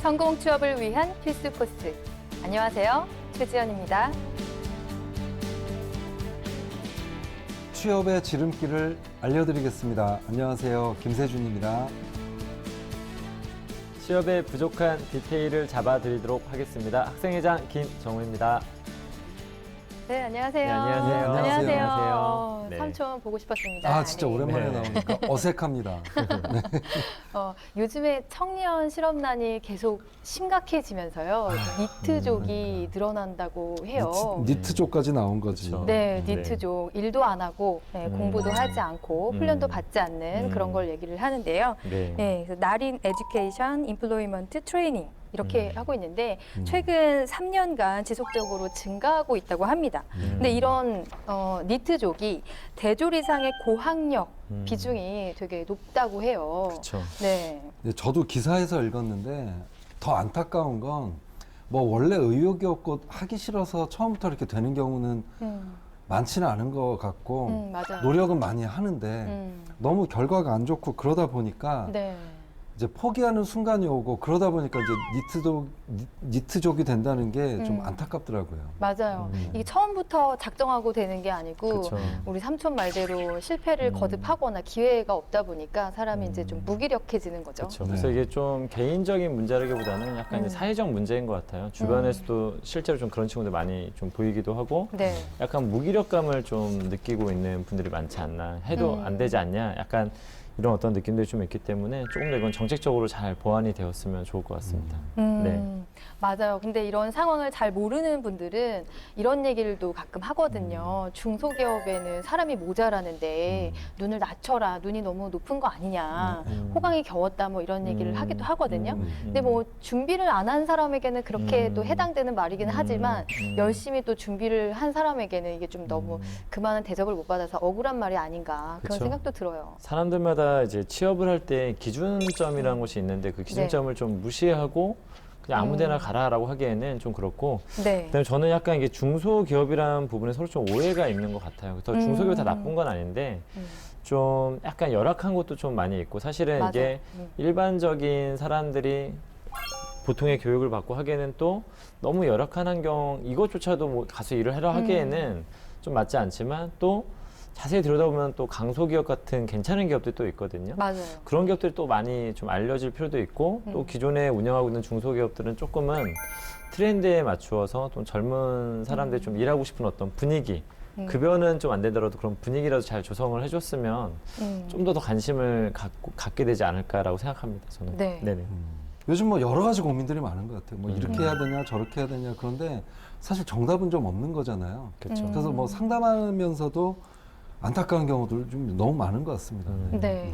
성공 취업을 위한 필수 코스. 안녕하세요. 최지연입니다. 취업의 지름길을 알려드리겠습니다. 안녕하세요. 김세준입니다. 취업의 부족한 디테일을 잡아드리도록 하겠습니다. 학생회장 김정우입니다. 네, 안녕하세요. 네, 안녕하세요. 안녕하세요. 네. 삼촌 보고 싶었습니다. 아, 진짜 네. 오랜만에 네. 나오니까 어색합니다. 요즘에 청년 실업난이 계속 심각해지면서요. 니트족이 늘어난다고 해요. 니트족까지 나온 거지. 그렇죠. 네, 니트족. 일도 안 하고 공부도 하지 않고 훈련도 받지 않는 그런 걸 얘기를 하는데요. 네. 네, 그래서 나린 에듀케이션, 임플로이먼트 트레이닝 이렇게 하고 있는데 최근 3년간 지속적으로 증가하고 있다고 합니다. 근데 이런 니트족이 대졸 이상의 고학력 비중이 되게 높다고 해요. 그렇죠. 네. 네, 저도 기사에서 읽었는데 더 안타까운 건 뭐 원래 의욕이 없고 하기 싫어서 처음부터 이렇게 되는 경우는 많지는 않은 것 같고 맞아요. 노력은 많이 하는데 너무 결과가 안 좋고 그러다 보니까 네. 이제 포기하는 순간이 오고 그러다 보니까 이제 니트족이 된다는 게 좀 안타깝더라고요. 맞아요. 이게 처음부터 작정하고 되는 게 아니고 그렇죠. 우리 삼촌 말대로 실패를 거듭하거나 기회가 없다 보니까 사람이 이제 좀 무기력해지는 거죠. 그렇죠. 네. 그래서 이게 좀 개인적인 문제라기보다는 약간 이제 사회적 문제인 것 같아요. 주변에서도 실제로 좀 그런 친구들 많이 좀 보이기도 하고 네. 약간 무기력감을 좀 느끼고 있는 분들이 많지 않나. 해도 안 되지 않냐. 약간 이런 어떤 느낌들이 좀 있기 때문에 조금 더 이건 정책적으로 잘 보완이 되었으면 좋을 것 같습니다. 네. 맞아요. 근데 이런 상황을 잘 모르는 분들은 이런 얘기를 또 가끔 하거든요. 중소기업에는 사람이 모자라는데 눈을 낮춰라. 눈이 너무 높은 거 아니냐. 호강이 겨웠다. 뭐 이런 얘기를 하기도 하거든요. 근데 뭐 준비를 안 한 사람에게는 그렇게 또 해당되는 말이기는 하지만 열심히 또 준비를 한 사람에게는 이게 좀 너무 그만한 대접을 못 받아서 억울한 말이 아닌가 그런 그쵸. 생각도 들어요. 사람들마다 이제 취업을 할 때 기준점이라는 것이 있는데 그 기준점을 좀 무시하고 그냥 아무 데나 가라라고 하기에는 좀 그렇고 네. 그다음에 저는 약간 이게 중소기업이라는 부분에 서로 좀 오해가 있는 것 같아요. 더 중소기업이 다 나쁜 건 아닌데 좀 약간 열악한 것도 좀 많이 있고 사실은 맞아요. 이게 일반적인 사람들이 보통의 교육을 받고 하기에는 또 너무 열악한 환경 이것조차도 뭐 가서 일을 하려 하기에는 좀 맞지 않지만 또 자세히 들여다보면 또 강소기업 같은 괜찮은 기업들이 또 있거든요. 맞아요. 그런 기업들이 또 많이 좀 알려질 필요도 있고 또 기존에 운영하고 있는 중소기업들은 조금은 트렌드에 맞추어서 좀 젊은 사람들이 좀 일하고 싶은 어떤 분위기 급여는 좀 안 되더라도 그런 분위기라도 잘 조성을 해줬으면 좀 더 관심을 갖게 되지 않을까라고 생각합니다. 저는. 네. 네네. 요즘 뭐 여러 가지 고민들이 많은 것 같아요. 뭐 이렇게 해야 되냐 저렇게 해야 되냐 그런데 사실 정답은 좀 없는 거잖아요. 그렇죠. 그래서 뭐 상담하면서도 안타까운 경우들 좀 너무 많은 것 같습니다. 네.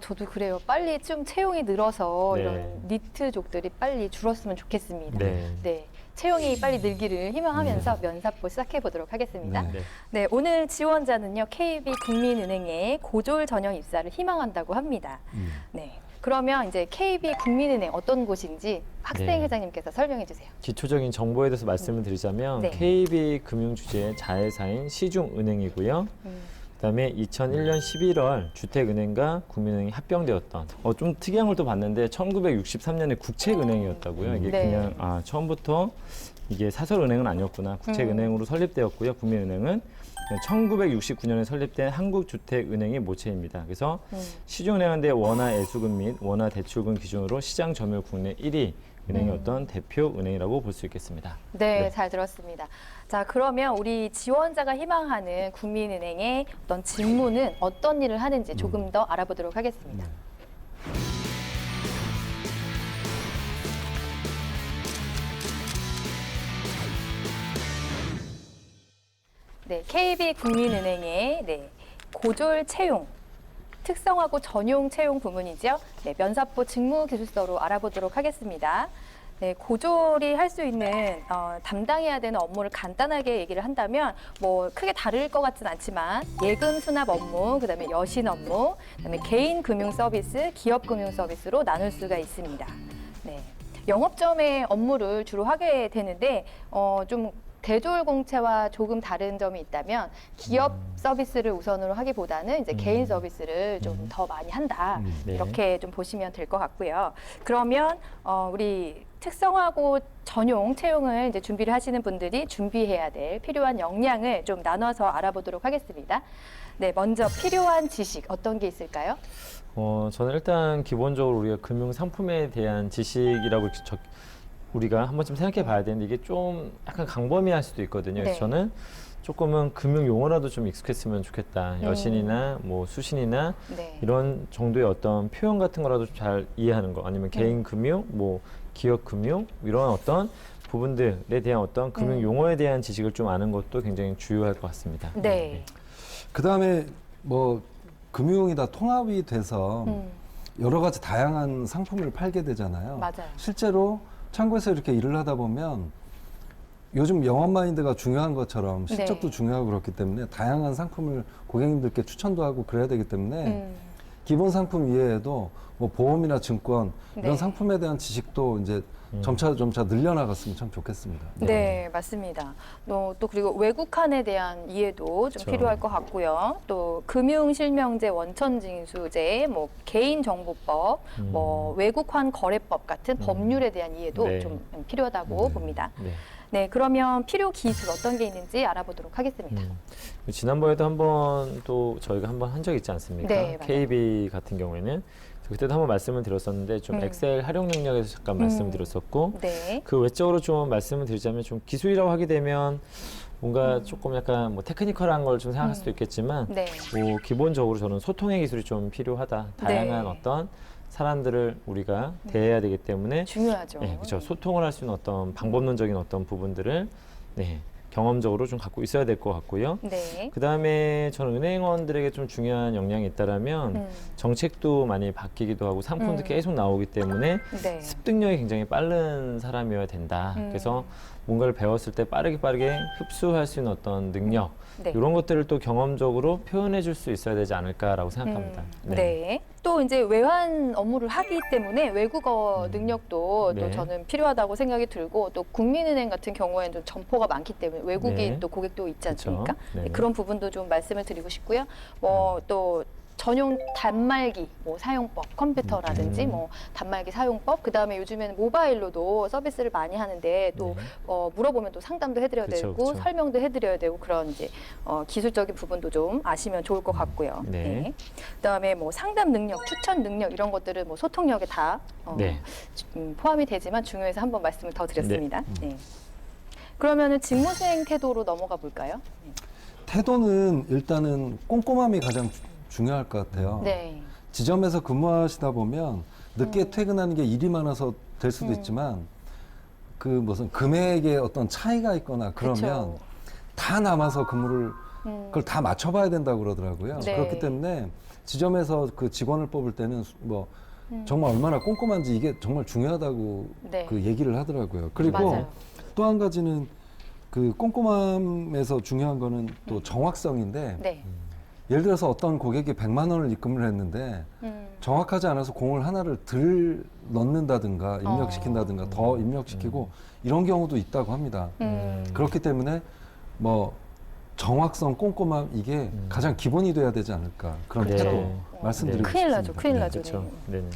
저도 그래요. 빨리 좀 채용이 늘어서 네. 이런 니트족들이 빨리 줄었으면 좋겠습니다. 네. 네. 채용이 빨리 늘기를 희망하면서 면사포 시작해 보도록 하겠습니다. 네. 네. 네, 오늘 지원자는요, KB국민은행에 고졸 전형 입사를 희망한다고 합니다. 네. 그러면 이제 KB국민은행 어떤 곳인지 학생회장님께서 설명해 주세요. 기초적인 정보에 대해서 말씀을 드리자면 네. KB금융주주의 자회사인 시중은행이고요. 그다음에 2001년 11월 주택은행과 국민은행이 합병되었던 좀 특이한 걸 또 봤는데 1963년에 국책은행이었다고요. 이게 네. 그냥 처음부터 이게 사설은행은 아니었구나. 국책은행으로 설립되었고요. 국민은행은 1969년에 설립된 한국주택은행의 모체입니다. 그래서 시중은행은 원화 애수금 및 원화 대출금 기준으로 시장 점유율 국내 1위 은행의 어떤 대표 은행이라고 볼 수 있겠습니다. 네, 네. 잘 들었습니다. 자, 그러면 우리 지원자가 희망하는 국민은행의 어떤 직무는 어떤 일을 하는지 조금 더 알아보도록 하겠습니다. 네, KB국민은행의 고졸 채용, 특성화고 전용 채용 부문이죠. 네, 면사포 직무기술서로 알아보도록 하겠습니다. 네, 고졸이 할 수 있는 담당해야 되는 업무를 간단하게 얘기를 한다면 뭐 크게 다를 것 같진 않지만 예금 수납 업무, 그다음에 여신 업무, 그다음에 개인 금융 서비스, 기업 금융 서비스로 나눌 수가 있습니다. 네. 영업점의 업무를 주로 하게 되는데 좀 대졸공채와 조금 다른 점이 있다면 기업 서비스를 우선으로 하기보다는 이제 개인 서비스를 좀 더 많이 한다. 네. 이렇게 좀 보시면 될 것 같고요. 그러면 우리 특성화고 전용 채용을 이제 준비를 하시는 분들이 준비해야 될 필요한 역량을 좀 나눠서 알아보도록 하겠습니다. 네, 먼저 필요한 지식 어떤 게 있을까요? 저는 일단 기본적으로 우리가 금융 상품에 대한 지식이라고 우리가 한 번쯤 생각해 봐야 되는데 이게 좀 약간 광범위할 수도 있거든요. 그래서 네. 저는 조금은 금융 용어라도 좀 익숙했으면 좋겠다. 여신이나 뭐 수신이나 네. 이런 정도의 어떤 표현 같은 거라도 잘 이해하는 거 아니면 개인 금융, 뭐 기업 금융 이런 어떤 부분들에 대한 어떤 금융 용어에 대한 지식을 좀 아는 것도 굉장히 주요할 것 같습니다. 네. 그다음에 뭐 금융이 다 통합이 돼서 여러 가지 다양한 상품을 팔게 되잖아요. 맞아요. 실제로 창구에서 이렇게 일을 하다 보면 요즘 영업 마인드가 중요한 것처럼 실적도 네. 중요하고 그렇기 때문에 다양한 상품을 고객님들께 추천도 하고 그래야 되기 때문에 기본 상품 이외에도 뭐 보험이나 증권 이런 네. 상품에 대한 지식도 이제 점차 늘려나갔으면 참 좋겠습니다. 네, 맞습니다. 또 그리고 외국환에 대한 이해도 좀 그렇죠. 필요할 것 같고요. 또 금융실명제 원천징수제, 뭐 개인정보법, 뭐 외국환 거래법 같은 법률에 대한 이해도 네. 좀 필요하다고 봅니다. 네. 네, 그러면 필요 기술 어떤 게 있는지 알아보도록 하겠습니다. 지난번에도 한번 또 저희가 한번 한 적 있지 않습니까? 네, 맞아요. KB 같은 경우에는 그때도 한번 말씀을 드렸었는데 좀 엑셀 활용 능력에서 잠깐 말씀을 드렸었고 네. 그 외적으로 좀 말씀을 드리자면 좀 기술이라고 하게 되면 뭔가 조금 약간 뭐 테크니컬한 걸 좀 생각할 수도 있겠지만 네. 뭐 기본적으로 저는 소통의 기술이 좀 필요하다. 다양한 네. 어떤 사람들을 우리가 대해야 되기 때문에 중요하죠. 네, 그렇죠. 소통을 할 수 있는 어떤 방법론적인 어떤 부분들을 네, 경험적으로 좀 갖고 있어야 될 것 같고요. 네. 그 다음에 저는 은행원들에게 좀 중요한 역량이 있다라면 정책도 많이 바뀌기도 하고 상품도 계속 나오기 때문에 네. 습득력이 굉장히 빠른 사람이어야 된다. 그래서 뭔가를 배웠을 때 빠르게 흡수할 수 있는 어떤 능력 네. 이런 것들을 또 경험적으로 표현해 줄 수 있어야 되지 않을까라고 생각합니다. 네. 또 이제 외환 업무를 하기 때문에 외국어 능력도 또 네. 저는 필요하다고 생각이 들고 또 국민은행 같은 경우에는 좀 점포가 많기 때문에 외국인 네. 또 고객도 있지 그쵸. 않습니까? 네. 네, 그런 부분도 좀 말씀을 드리고 싶고요. 뭐 또 전용 단말기 뭐 사용법, 컴퓨터라든지 뭐 단말기 사용법, 그 다음에 요즘에는 모바일로도 서비스를 많이 하는데 또 물어보면 또 상담도 해드려야 그쵸, 되고 그쵸. 설명도 해드려야 되고 그런 이제 기술적인 부분도 좀 아시면 좋을 것 같고요. 네. 그다음에 뭐 상담 능력, 추천 능력 이런 것들은 뭐 소통력에 다 네. 포함이 되지만 중요해서 한번 말씀을 더 드렸습니다. 네. 그러면은 직무 수행 태도로 넘어가 볼까요? 태도는 일단은 꼼꼼함이 가장 중요할 것 같아요. 네. 지점에서 근무하시다 보면 늦게 퇴근하는 게 일이 많아서 될 수도 있지만 그 무슨 금액에 어떤 차이가 있거나 그러면 그쵸. 다 남아서 근무를 그걸 다 맞춰봐야 된다고 그러더라고요. 네. 그렇기 때문에 지점에서 그 직원을 뽑을 때는 뭐 정말 얼마나 꼼꼼한지 이게 정말 중요하다고 네. 그 얘기를 하더라고요. 그리고 맞아요. 또 한 가지는 그 꼼꼼함에서 중요한 거는 또 정확성인데 네. 예를 들어서 어떤 고객이 100만 원을 입금을 했는데 정확하지 않아서 공을 하나를 덜 넣는다든가 입력시킨다든가 더 입력시키고 이런 경우도 있다고 합니다. 그렇기 때문에 뭐 정확성, 꼼꼼함 이게 가장 기본이 돼야 되지 않을까 그런 네. 태도 말씀드리고 큰일 싶습니다. 나죠, 큰일 나죠. 그렇죠. 네. 네.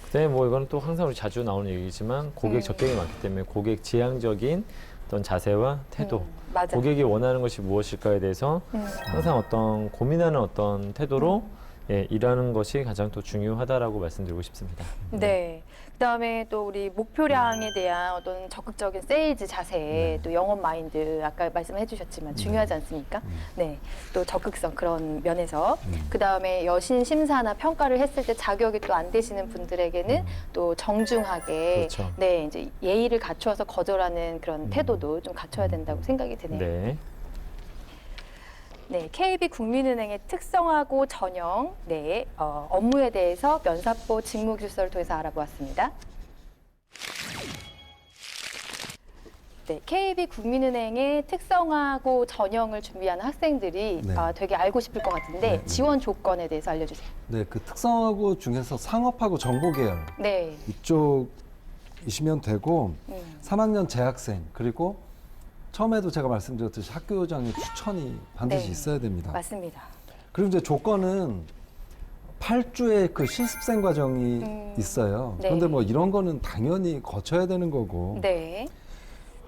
그다음에 뭐 이거는 또 항상 우리 자주 나오는 얘기지만 고객 적격이 많기 때문에 고객 지향적인 어떤 자세와 태도, 맞아요. 고객이 원하는 것이 무엇일까에 대해서 항상 어떤 고민하는 어떤 태도로 예, 일하는 것이 가장 또 중요하다라고 말씀드리고 싶습니다. 네. 그다음에 또 우리 목표량에 대한 어떤 적극적인 세일즈 자세, 또 영업 마인드 아까 말씀해 주셨지만 중요하지 않습니까? 네. 또 적극성 그런 면에서 그다음에 여신 심사나 평가를 했을 때 자격이 또 안 되시는 분들에게는 또 정중하게 그렇죠. 네, 이제 예의를 갖추어서 거절하는 그런 태도도 좀 갖춰야 된다고 생각이 드네요. 네. 네, KB국민은행의 특성화고 전형 업무에 대해서 면사포 직무기술서를 통해서 알아보았습니다. 네, KB국민은행의 특성화고 전형을 준비하는 학생들이 네. 되게 알고 싶을 것 같은데 지원 조건에 대해서 알려주세요. 네, 그 특성하고 중에서 상업하고 정보계열 네, 이쪽이시면 되고 3학년 재학생 그리고 처음에도 제가 말씀드렸듯이 학교 요장의 추천이 반드시 네. 있어야 됩니다. 맞습니다. 그리고 이제 조건은 8주의 그 실습생 과정이 있어요. 네. 그런데 뭐 이런 거는 당연히 거쳐야 되는 거고 네.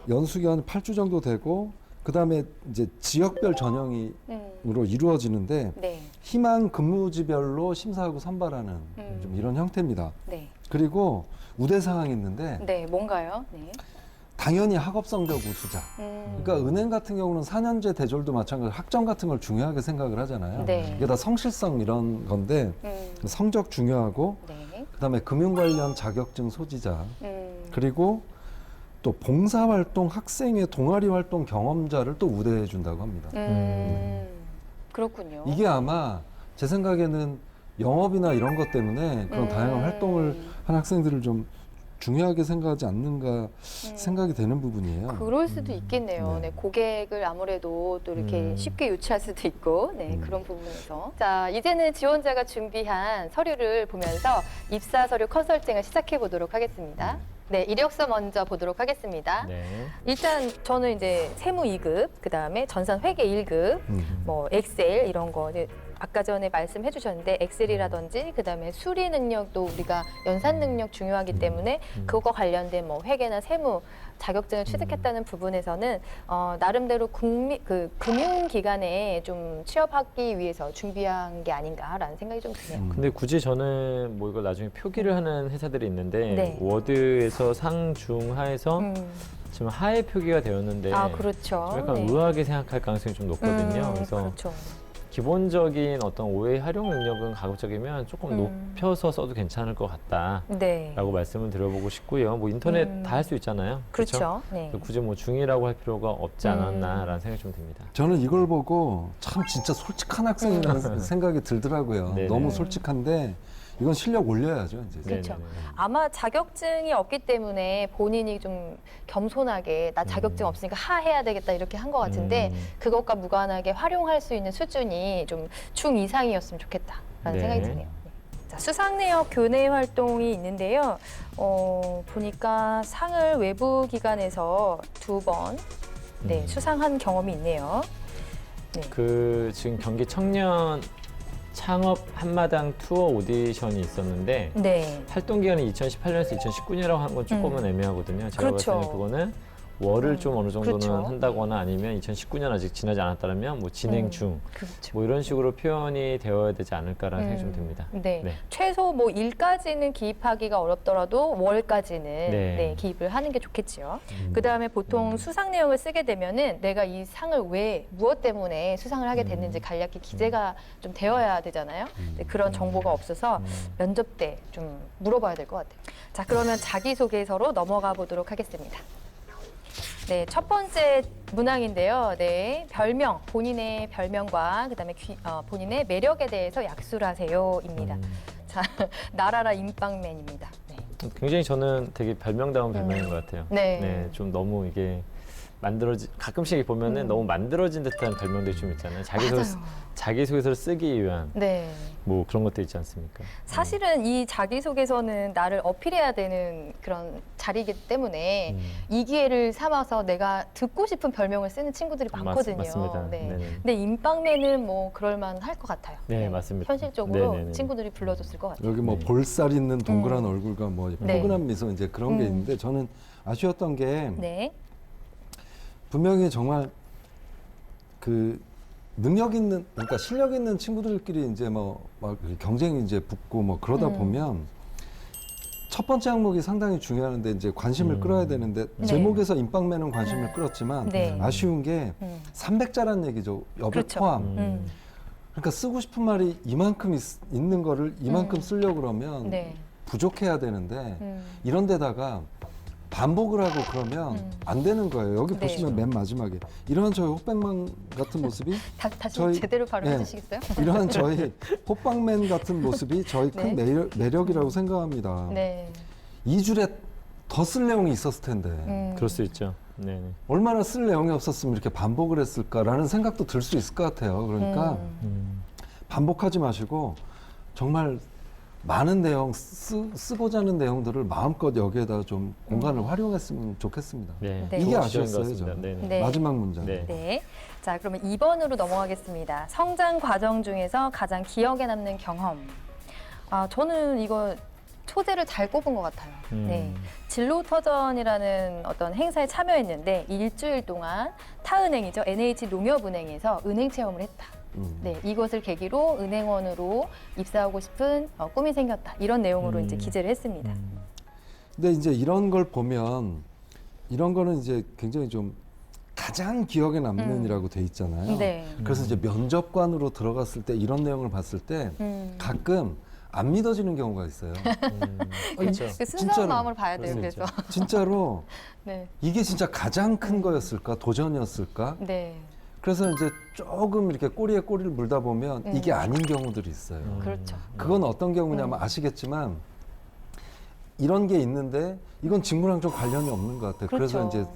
연수기간 8주 정도 되고 그다음에 이제 지역별 전형으로 이루어지는데 네. 희망 근무지별로 심사하고 선발하는 좀 이런 형태입니다. 네. 그리고 우대 사항이 있는데 네. 뭔가요? 네. 당연히 학업 성적 우수자. 그러니까 은행 같은 경우는 4년제 대졸도 마찬가지로 학점 같은 걸 중요하게 생각을 하잖아요. 네. 이게 다 성실성 이런 건데 성적 중요하고 네. 그다음에 금융 관련 자격증 소지자 그리고 그리고 또 봉사활동 학생의 동아리 활동 경험자를 또 우대해 준다고 합니다. 그렇군요. 이게 아마 제 생각에는 영업이나 이런 것 때문에 그런 다양한 활동을 한 학생들을 좀 중요하게 생각하지 않는가 생각이 되는 부분이에요. 그럴 수도 있겠네요. 네. 네, 고객을 아무래도 또 이렇게 쉽게 유치할 수도 있고, 네, 그런 부분에서. 자, 이제는 지원자가 준비한 서류를 보면서 입사 서류 컨설팅을 시작해 보도록 하겠습니다. 네, 이력서 먼저 보도록 하겠습니다. 네. 일단 저는 이제 세무 2급, 그 다음에 전산 회계 1급, 뭐 엑셀 이런 거 이제 아까 전에 말씀해 주셨는데 엑셀이라든지 그다음에 수리 능력도 우리가 연산 능력 중요하기 때문에 그거 관련된 뭐 회계나 세무 자격증을 취득했다는 부분에서는 나름대로 금융기관에 좀 취업하기 위해서 준비한 게 아닌가라는 생각이 좀 드네요. 근데 굳이 저는 뭐 이걸 나중에 표기를 하는 회사들이 있는데 네. 워드에서 상중하에서 지금 하에 표기가 되었는데 아, 그렇죠. 좀 약간 네. 의아하게 생각할 가능성이 좀 높거든요. 그래서 그렇죠. 기본적인 어떤 오해 활용 능력은 가급적이면 조금 높여서 써도 괜찮을 것 같다라고 네. 말씀을 드려보고 싶고요. 뭐 인터넷 다 할 수 있잖아요. 그렇죠. 네. 굳이 뭐 중이라고 할 필요가 없지 않았나라는 생각이 좀 듭니다. 저는 이걸 보고 참 진짜 솔직한 학생이라는 생각이 들더라고요. 네네. 너무 솔직한데 이건 실력 올려야죠. 이제. 그렇죠. 네네네. 아마 자격증이 없기 때문에 본인이 좀 겸손하게 나 자격증 없으니까 해야 되겠다 이렇게 한 것 같은데 그것과 무관하게 활용할 수 있는 수준이 좀 중 이상이었으면 좋겠다라는 네. 생각이 드네요. 네. 자, 수상 내역 교내 활동이 있는데요. 보니까 상을 외부 기관에서 2번 네, 수상한 경험이 있네요. 네. 그 지금 경기 청년 창업 한마당 투어 오디션이 있었는데 네. 활동 기간이 2018년에서 2019년이라고 하는 건 조금은 애매하거든요. 제가 그렇죠. 봤을 때는 그거는 월을 좀 어느 정도는 그렇죠. 한다거나 아니면 2019년 아직 지나지 않았다면 뭐 진행 중 그렇죠. 뭐 이런 식으로 표현이 되어야 되지 않을까라는 생각이 좀 듭니다. 네. 네. 최소 뭐 일까지는 기입하기가 어렵더라도 월까지는 네. 네, 기입을 하는 게 좋겠지요. 그다음에 보통 수상 내역을 쓰게 되면은 내가 이 상을 왜 무엇 때문에 수상을 하게 됐는지 간략히 기재가 좀 되어야 되잖아요. 근데 그런 정보가 없어서 면접 때 좀 물어봐야 될 것 같아요. 자, 그러면 자기소개서로 넘어가 보도록 하겠습니다. 네, 첫 번째 문항인데요. 네, 별명, 본인의 별명과 그다음에 본인의 매력에 대해서 약수를 하세요입니다. 자, 나라라 임빵맨입니다. 네. 굉장히 저는 되게 별명다운 별명인 것 같아요. 네. 좀 너무 이게 가끔씩 보면은 너무 만들어진 듯한 별명들이 좀 있잖아요. 자기소개서를 쓰기 위한 네. 뭐 그런 것들 있지 않습니까? 사실은 이 자기소개서는 나를 어필해야 되는 그런 자리이기 때문에 이 기회를 삼아서 내가 듣고 싶은 별명을 쓰는 친구들이 많거든요. 맞습니다. 네. 네네. 근데 임빵맨은 뭐 그럴만 할 것 같아요. 네, 맞습니다. 현실적으로 네네네. 친구들이 불러줬을 것 같아요. 여기 뭐 네. 볼살 있는 동그란 얼굴과 뭐 네. 포근한 미소 이제 그런 게 있는데 저는 아쉬웠던 게 네. 분명히 정말 그 능력 있는 그러니까 실력 있는 친구들끼리 이제 뭐 막 경쟁이 이제 붙고 뭐 그러다 보면 첫 번째 항목이 상당히 중요한데 이제 관심을 끌어야 되는데 네. 제목에서 임빵맨은 관심을 끌었지만 네. 아쉬운 게 300자란 얘기죠. 여백 그렇죠. 포함. 그러니까 쓰고 싶은 말이 이만큼 있는 거를 이만큼 쓰려고 그러면 네. 부족해야 되는데 이런 데다가 반복을 하고 그러면 안 되는 거예요. 여기 네. 보시면 맨 마지막에 이러한 저희 호빵맨 같은 모습이 다시 저희- 제대로 발음해 네. 주시겠어요? 이러한 저희 호빵맨 같은 모습이 저희 큰 매력이라고 생각합니다. 네. 이 줄에 더 쓸 내용이 있었을 텐데 그럴 수 있죠. 네네. 얼마나 쓸 내용이 없었으면 이렇게 반복을 했을까라는 생각도 들 수 있을 것 같아요. 그러니까 반복하지 마시고 정말 많은 내용 쓰고자 하는 내용들을 마음껏 여기에다 좀 공간을 활용했으면 좋겠습니다. 네. 네. 이게 좋은 아쉬웠어요, 지적인 것 같습니다. 저는. 네네. 네. 마지막 문장. 네. 네. 자, 그러면 2번으로 넘어가겠습니다. 성장 과정 중에서 가장 기억에 남는 경험. 아, 저는 이거 소재를 잘 꼽은 것 같아요. 네. 진로터전이라는 어떤 행사에 참여했는데 일주일 동안 타은행이죠. NH농협은행에서 은행 체험을 했다. 네, 이것을 계기로 은행원으로 입사하고 싶은 꿈이 생겼다. 이런 내용으로 이제 기재를 했습니다. 근데 이제 이런 걸 보면 이런 거는 이제 굉장히 좀 가장 기억에 남는이라고 돼 있잖아요. 네. 그래서 이제 면접관으로 들어갔을 때 이런 내용을 봤을 때 가끔 안 믿어지는 경우가 있어요. 그렇죠. 그 순수한 진짜로. 마음을 봐야 돼요. 그럴 수 그래서. 진짜로 네. 이게 진짜 가장 큰 거였을까? 도전이었을까? 네. 그래서 이제 조금 이렇게 꼬리에 꼬리를 물다 보면 이게 아닌 경우들이 있어요. 그렇죠. 그건 어떤 경우냐면 아시겠지만 이런 게 있는데 이건 직무랑 좀 관련이 없는 것 같아요. 그래서 그렇죠. 이제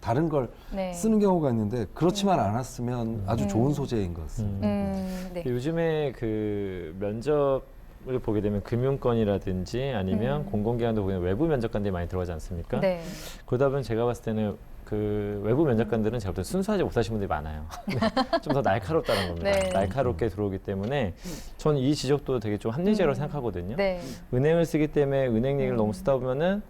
다른 걸 네. 쓰는 경우가 있는데 그렇지만 않았으면 아주 좋은 소재인 것 같습니다. 네. 요즘에 그 면접을 보게 되면 금융권이라든지 아니면 공공기관도 보면 외부 면접관들이 많이 들어가지 않습니까? 네. 그러다 보면 제가 봤을 때는 그 외부 면접관들은 제가 볼 때 순수하지 못하신 분들이 많아요. 좀 더 날카롭다는 겁니다. 네. 날카롭게 들어오기 때문에 저는 이 지적도 되게 좀 합리적으로 생각하거든요. 네. 은행을 쓰기 때문에 은행 얘기를 너무 쓰다 보면은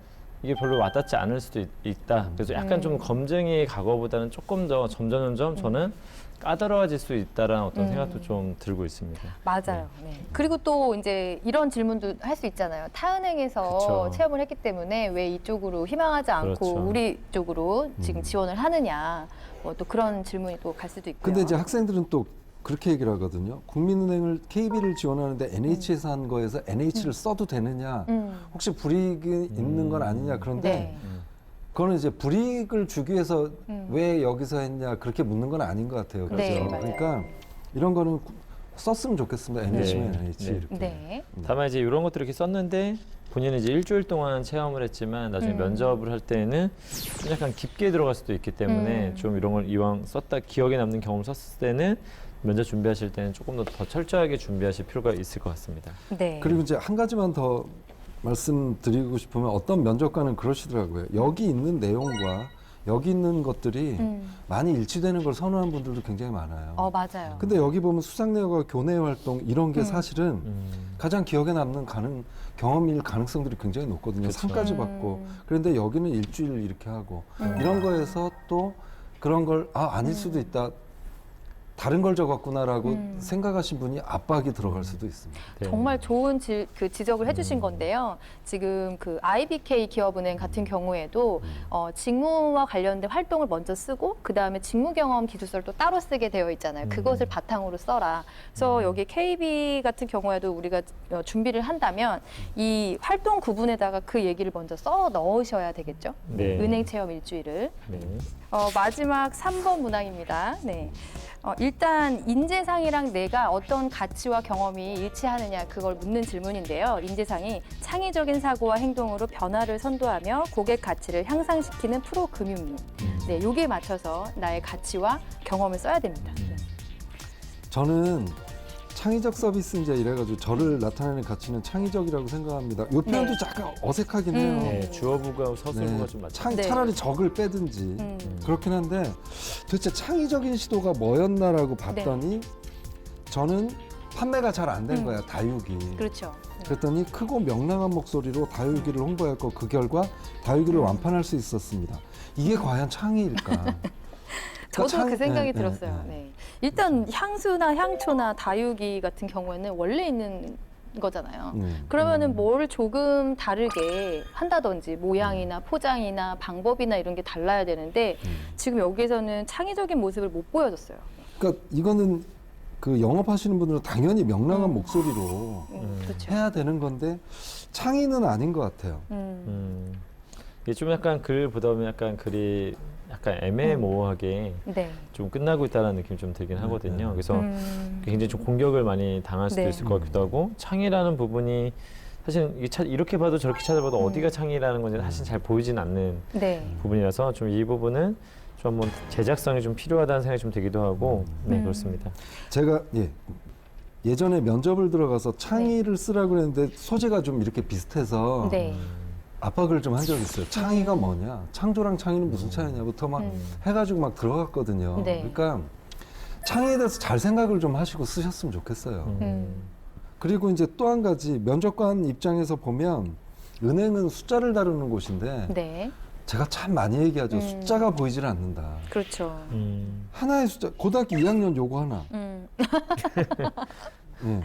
이게 별로 와닿지 않을 수도 있다. 그래서 약간 좀 검증이 과거보다는 조금 더 점점 저는 까다로워질 수 있다라는 어떤 생각도 좀 들고 있습니다. 맞아요. 네. 그리고 또 이제 이런 질문도 할 수 있잖아요. 타은행에서 그쵸. 체험을 했기 때문에 왜 이쪽으로 희망하지 않고 그렇죠. 우리 쪽으로 지금 지원을 하느냐. 뭐 또 그런 질문이 또 갈 수도 있고요. 근데 이제 학생들은 또 그렇게 얘기를 하거든요. 국민은행을 KB를 지원하는데 NH에서 한 거에서 NH를 써도 되느냐? 혹시 불이익이 있는 건 아니냐? 그런데 네. 그거는 이제 불이익을 주기 위해서 왜 여기서 했냐 그렇게 묻는 건 아닌 것 같아요. 그렇죠? 네, 맞아요. 그러니까 이런 거는 썼으면 좋겠습니다. NH면 네. NH 네. 이렇게. 네. 다만 이제 이런 것들을 이렇게 썼는데 본인은 이제 일주일 동안 체험을 했지만 나중에 면접을 할 때는 좀 약간 깊게 들어갈 수도 있기 때문에 좀 이런 걸 이왕 썼다 기억에 남는 경험을 썼을 때는 면접 준비하실 때는 조금 더 철저하게 준비하실 필요가 있을 것 같습니다. 네. 그리고 이제 한 가지만 더 말씀드리고 싶으면 어떤 면접관은 그러시더라고요. 여기 있는 내용과 여기 있는 것들이 많이 일치되는 걸 선호하는 분들도 굉장히 많아요. 맞아요. 근데 여기 보면 수상내역과 교내 활동 이런 게 사실은 가장 기억에 남는 경험일 가능성들이 굉장히 높거든요. 그쵸. 상까지 받고. 그런데 여기는 일주일 이렇게 하고 이런 거에서 또 그런 걸 아닐 수도 있다. 다른 걸 적었구나라고 생각하신 분이 압박이 들어갈 수도 있습니다. 네. 정말 좋은 그 지적을 해주신 건데요. 지금 그 IBK 기업은행 같은 경우에도 직무와 관련된 활동을 먼저 쓰고 그 다음에 직무 경험 기술서를 또 따로 쓰게 되어 있잖아요. 그것을 바탕으로 써라. 그래서 여기 KB 같은 경우에도 우리가 준비를 한다면 이 활동 구분에다가 그 얘기를 먼저 써 넣으셔야 되겠죠. 네. 은행 체험 일주일을. 네. 마지막 3번 문항입니다. 네. 일단 인재상이랑 내가 어떤 가치와 경험이 일치하느냐 그걸 묻는 질문인데요. 인재상이 창의적인 사고와 행동으로 변화를 선도하며 고객 가치를 향상시키는 프로 금융인. 네, 여기에 맞춰서 나의 가치와 경험을 써야 됩니다. 네. 저는 창의적 서비스인자 이래가지고 저를 나타내는 가치는 창의적이라고 생각합니다. 이 표현도 네. 약간 어색하긴 해요. 네, 주어부가 서술부가 네. 좀 맞죠. 네. 차라리 적을 빼든지 그렇긴 한데 도대체 창의적인 시도가 뭐였나라고 봤더니 저는 판매가 잘 안 된 거야, 다육이. 그렇죠. 그랬더니 크고 명랑한 목소리로 다육이를 홍보했고 그 결과 다육이를 완판할 수 있었습니다. 이게 과연 창의일까? 저도 그 생각이 네, 들었어요. 네, 네. 네. 일단 향수나 향초나 다육이 같은 경우에는 원래 있는 거잖아요. 그러면은 뭘 조금 다르게 한다든지 모양이나 포장이나 방법이나 이런 게 달라야 되는데 지금 여기에서는 창의적인 모습을 못 보여줬어요. 그러니까 이거는 그 영업하시는 분들은 당연히 명랑한 목소리로 그렇죠. 해야 되는 건데 창의는 아닌 것 같아요. 이게 좀 약간 글 보다 보면 약간 글이 약간 애매모호하게 네. 좀 끝나고 있다는 느낌이 좀 들긴 하거든요. 그래서 굉장히 좀 공격을 많이 당할 수도 네. 있을 것 같기도 하고 창의라는 부분이 사실 이렇게 봐도 저렇게 찾아봐도 어디가 창의라는 건지 사실 잘 보이진 않는 네. 부분이라서 좀 이 부분은 좀 한번 제작성이 좀 필요하다는 생각이 좀 들기도 하고 네 그렇습니다. 제가 예전에 면접을 들어가서 창의를 쓰라고 그랬는데 소재가 좀 이렇게 비슷해서 네. 압박을 좀 한 적이 있어요. 창의가 뭐냐? 창조랑 창의는 무슨 차이냐부터 막 해가지고 막 들어갔거든요. 네. 그러니까 창의에 대해서 잘 생각을 좀 하시고 쓰셨으면 좋겠어요. 그리고 이제 또 한 가지 면접관 입장에서 보면 은행은 숫자를 다루는 곳인데 네. 제가 참 많이 얘기하죠. 숫자가 보이질 않는다. 그렇죠. 하나의 숫자, 고등학교 2학년 요거 하나. 예.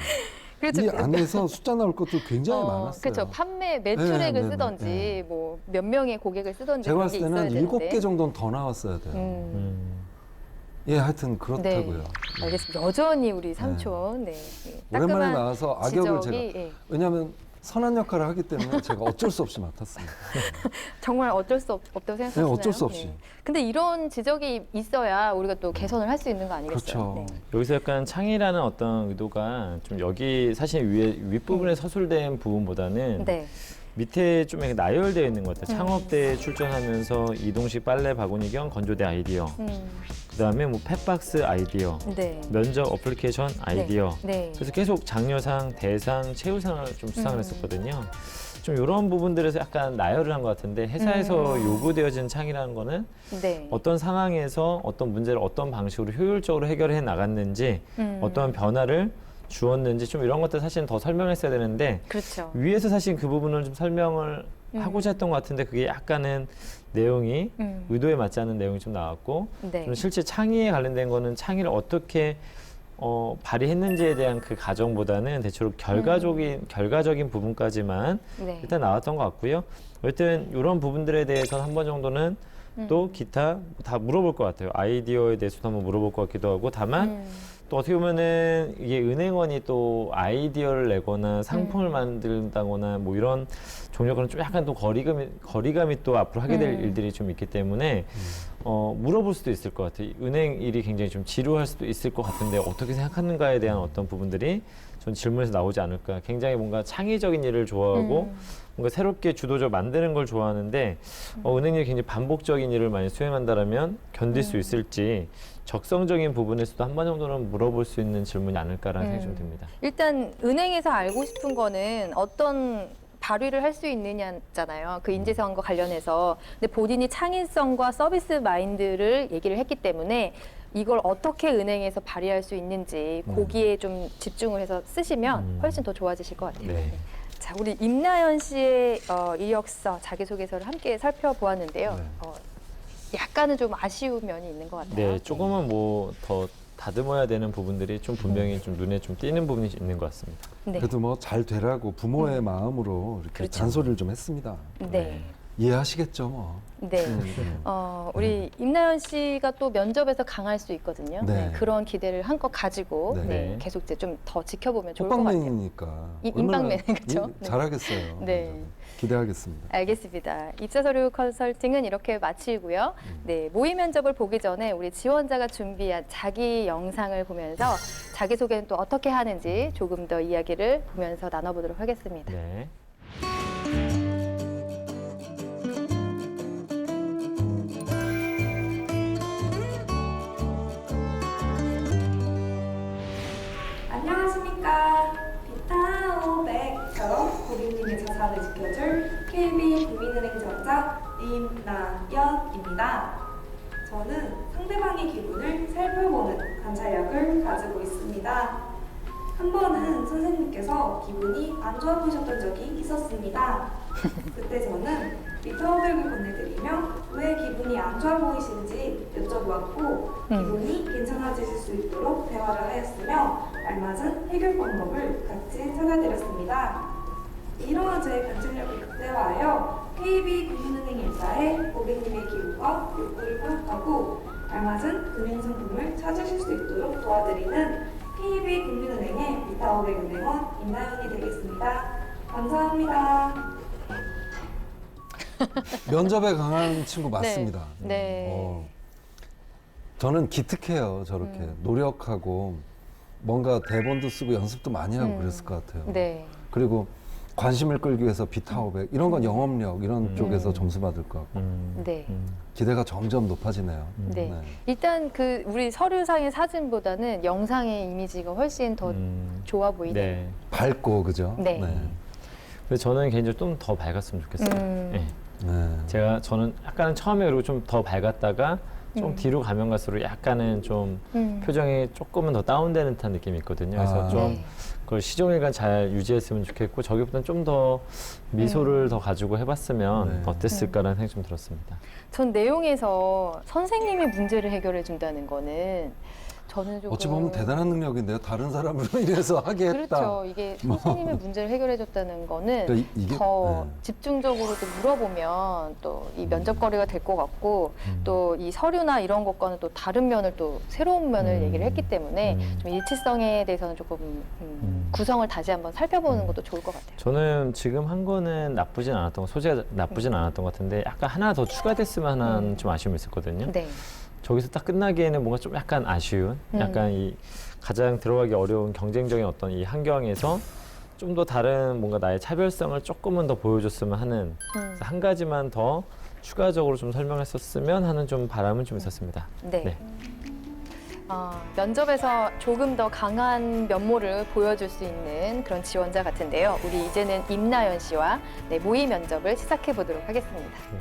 그렇죠. 이 안에서 숫자 나올 것도 굉장히 많았어요. 그렇죠. 판매 매출액을 네, 네, 쓰던지 네. 뭐 몇 명의 고객을 쓰던지 제가 그런 봤을 게 때는 있어야 한 되는데. 7개 정도는 더 나왔어야 돼요. 예, 하여튼 그렇다고요. 네. 알겠습니다. 여전히 우리 삼촌 네. 오랜만에 따끔한 나와서 악역을 지적이, 제가 예. 왜냐하면 선한 역할을 하기 때문에 제가 어쩔 수 없이 맡았습니다. 정말 어쩔 수 없다고 생각하시나요? 네, 어쩔 수 없이. 네. 근데 이런 지적이 있어야 우리가 또 개선을 할 수 있는 거 아니겠어요? 그렇죠. 여기서 약간 창의라는 어떤 의도가 좀 여기 사실 윗부분에 서술된 부분보다는 네. 밑에 좀 이렇게 나열되어 있는 것 같아요. 창업대에 출전하면서 이동식 빨래 바구니 겸 건조대 아이디어. 그다음에 뭐 펫박스 아이디어. 네. 면접 어플리케이션 아이디어. 네. 그래서 계속 장려상, 대상, 최우상을 좀 수상을 했었거든요. 좀 이런 부분들에서 약간 나열을 한 것 같은데 회사에서 요구되어진 창의라는 거는 네. 어떤 상황에서 어떤 문제를 어떤 방식으로 효율적으로 해결해 나갔는지 어떤 변화를 주었는지 좀 이런 것들 사실은 더 설명했어야 되는데 그렇죠. 위에서 사실 그 부분을 좀 설명을 하고자 했던 것 같은데 그게 약간은 내용이 의도에 맞지 않는 내용이 좀 나왔고 네. 좀 실제 창의에 관련된 거는 창의를 어떻게 발휘했는지에 대한 그 과정보다는 대체로 결과적인 부분까지만 네. 일단 나왔던 것 같고요. 어쨌든 이런 부분들에 대해서는 한 번 정도는 또 기타 다 물어볼 것 같아요. 아이디어에 대해서도 한번 물어볼 것 같기도 하고 다만 또 어떻게 보면은 이게 은행원이 또 아이디어를 내거나 상품을 만든다거나 뭐 이런 종류과는 좀 약간 또 거리감이 또 앞으로 하게 될 일들이 좀 있기 때문에 물어볼 수도 있을 것 같아요. 은행 일이 굉장히 좀 지루할 수도 있을 것 같은데 어떻게 생각하는가에 대한 어떤 부분들이 전 질문에서 나오지 않을까. 굉장히 뭔가 창의적인 일을 좋아하고 뭔가 새롭게 주도적 만드는 걸 좋아하는데 은행 일이 굉장히 반복적인 일을 많이 수행한다라면 견딜 수 있을지 적성적인 부분에서도 한 번 정도는 물어볼 수 있는 질문이 아닐까라는 생각이 좀 듭니다. 일단 은행에서 알고 싶은 거는 어떤 발휘를 할 수 있느냐잖아요. 그 인재상과 관련해서. 근데 본인이 창의성과 서비스 마인드를 얘기를 했기 때문에 이걸 어떻게 은행에서 발휘할 수 있는지 거기에 좀 집중을 해서 쓰시면 훨씬 더 좋아지실 것 같아요. 네. 자, 우리 임나연 씨의 이력서, 자기소개서를 함께 살펴보았는데요. 네. 약간은 좀 아쉬운 면이 있는 것 같아요. 네, 조금은 뭐 더 다듬어야 되는 부분들이 좀 분명히 좀 눈에 좀 띄는 부분이 있는 것 같습니다. 네. 그래도 뭐 잘 되라고 부모의 마음으로 이렇게 그렇죠. 잔소리를 좀 했습니다. 네. 이해하시겠죠, 뭐. 네. 우리 임나연 씨가 또 면접에서 강할 수 있거든요. 네. 네, 그런 기대를 한껏 가지고 네. 네, 계속 이제 좀 더 지켜보면 좋을 것 같아요. 호빵맨이니까. 인빵맨, 그렇죠? 네. 잘하겠어요. 네. 기대하겠습니다. 알겠습니다. 입사서류 컨설팅은 이렇게 마치고요. 네, 모의 면접을 보기 전에 우리 지원자가 준비한 자기 영상을 보면서 자기소개는 또 어떻게 하는지 조금 더 이야기를 보면서 나눠보도록 하겠습니다. 네. 안녕하십니까. 비타오백처럼 고객님의 자산을 지켜줄 KB 국민은행 지원자 임나연입니다. 저는 상대방의 기분을 살펴보는 관찰력을 가지고 있습니다. 한 번은 선생님께서 기분이 안 좋아 보이셨던 적이 있었습니다. 그때 저는 비타오백을 건네드리며 왜 기분이 안 좋아 보이시는지 여쭤보았고 기분이 괜찮아지실 수 있도록 대화를 하였으며 알맞은 해결 방법을 같이 찾아드렸습니다. 이러한 저의 관찰력을 극대화하여 KB 국민은행 일사의 고객님의 기분과 욕구를 파악하고 알맞은 금융상품을 찾으실 수 있도록 도와드리는 KB 국민은행의 비타오백 은행원 임나연이 되겠습니다. 감사합니다. 면접에 강한 친구 맞습니다. 네. 저는 기특해요. 저렇게 노력하고 뭔가 대본도 쓰고 연습도 많이 하고 그랬을 것 같아요. 네. 그리고 관심을 끌기 위해서 비타500 이런 건 영업력 이런 쪽에서 점수 받을 것 같고 네. 기대가 점점 높아지네요. 네. 일단 그 우리 서류상의 사진보다는 영상의 이미지가 훨씬 더 좋아 보이네요. 네. 밝고 그죠? 네. 그래서 저는 개인적으로 좀 더 밝았으면 좋겠어요. 네. 네. 저는 약간은 처음에 그리고 좀 더 밝았다가 좀 뒤로 가면 갈수록 약간은 좀 표정이 조금은 더 다운되는 듯한 느낌이 있거든요. 그래서 아. 좀 네. 그걸 시종일관 잘 유지했으면 좋겠고 저기보다는 좀 더 미소를 더 가지고 해봤으면 네. 어땠을까라는 생각이 좀 들었습니다. 전 내용에서 선생님이 문제를 해결해 준다는 거는 저는 조금 어찌 보면 대단한 능력인데요. 다른 사람으로 인해서 하게 했다. 그렇죠. 이게 선생님의 문제를 해결해 줬다는 거는 그러니까 이게 더 네. 집중적으로 또 물어보면 또 이 면접거리가 될 것 같고 또 이 서류나 이런 것과는 또 다른 면을 또 새로운 면을 얘기를 했기 때문에 좀 일치성에 대해서는 조금 구성을 다시 한번 살펴보는 것도 좋을 것 같아요. 저는 지금 한 거는 나쁘진 않았던 거, 소재가 나쁘진 않았던 것 같은데 약간 하나 더 추가됐으면 하는 좀 아쉬움이 있었거든요. 네. 저기서 딱 끝나기에는 뭔가 좀 약간 아쉬운, 약간 이 가장 들어가기 어려운 경쟁적인 어떤 이 환경에서 좀 더 다른 뭔가 나의 차별성을 조금은 더 보여줬으면 하는 그래서 한 가지만 더 추가적으로 좀 설명했었으면 하는 좀 바람은 좀 있었습니다. 네. 네. 면접에서 조금 더 강한 면모를 보여줄 수 있는 그런 지원자 같은데요. 우리 이제는 임나연 씨와 모의 면접을 시작해 보도록 하겠습니다. 네.